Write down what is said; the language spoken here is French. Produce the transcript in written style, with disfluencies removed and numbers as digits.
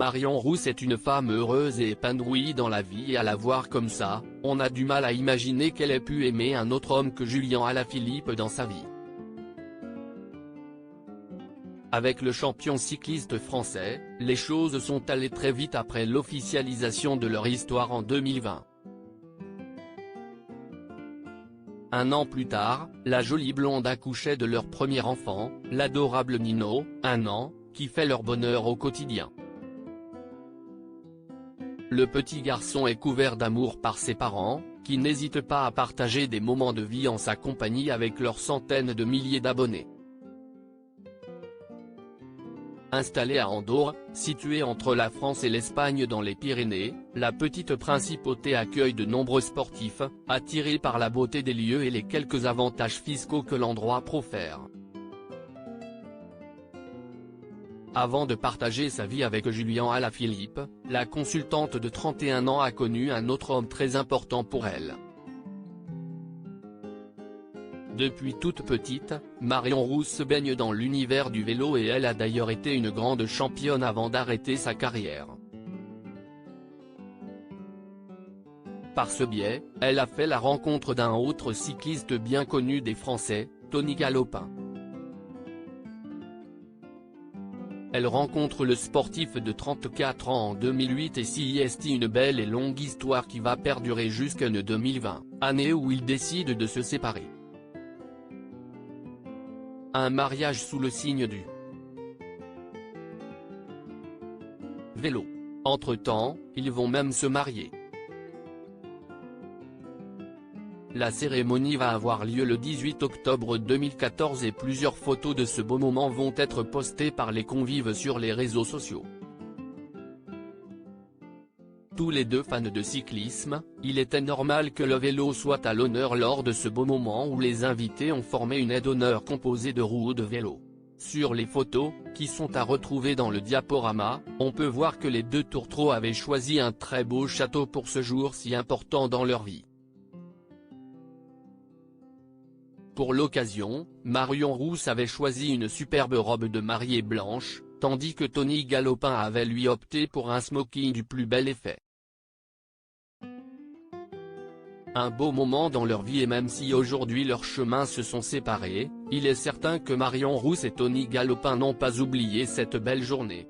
Marion Rousse est une femme heureuse et épanouie dans la vie, et à la voir comme ça, on a du mal à imaginer qu'elle ait pu aimer un autre homme que Julien Alaphilippe dans sa vie. Avec le champion cycliste français, les choses sont allées très vite après l'officialisation de leur histoire en 2020. Un an plus tard, la jolie blonde accouchait de leur premier enfant, l'adorable Nino, 1 an, qui fait leur bonheur au quotidien. Le petit garçon est couvert d'amour par ses parents, qui n'hésitent pas à partager des moments de vie en sa compagnie avec leurs centaines de milliers d'abonnés. Installée à Andorre, située entre la France et l'Espagne dans les Pyrénées, la petite principauté accueille de nombreux sportifs, attirés par la beauté des lieux et les quelques avantages fiscaux que l'endroit profère. Avant de partager sa vie avec Julien Alaphilippe, la consultante de 31 ans a connu un autre homme très important pour elle. Depuis toute petite, Marion Rousse se baigne dans l'univers du vélo et elle a d'ailleurs été une grande championne avant d'arrêter sa carrière. Par ce biais, elle a fait la rencontre d'un autre cycliste bien connu des Français, Tony Galopin. Elle rencontre le sportif de 34 ans en 2008 et s'y est une belle et longue histoire qui va perdurer jusqu'en 2020, année où ils décident de se séparer. Un mariage sous le signe du vélo. Entre-temps, ils vont même se marier. La cérémonie va avoir lieu le 18 octobre 2014 et plusieurs photos de ce beau moment vont être postées par les convives sur les réseaux sociaux. Tous les deux fans de cyclisme, il était normal que le vélo soit à l'honneur lors de ce beau moment où les invités ont formé une aide d'honneur composée de roues de vélo. Sur les photos, qui sont à retrouver dans le diaporama, on peut voir que les deux tourtereaux avaient choisi un très beau château pour ce jour si important dans leur vie. Pour l'occasion, Marion Rousse avait choisi une superbe robe de mariée blanche, tandis que Tony Galopin avait lui opté pour un smoking du plus bel effet. Un beau moment dans leur vie et même si aujourd'hui leurs chemins se sont séparés, il est certain que Marion Rousse et Tony Galopin n'ont pas oublié cette belle journée.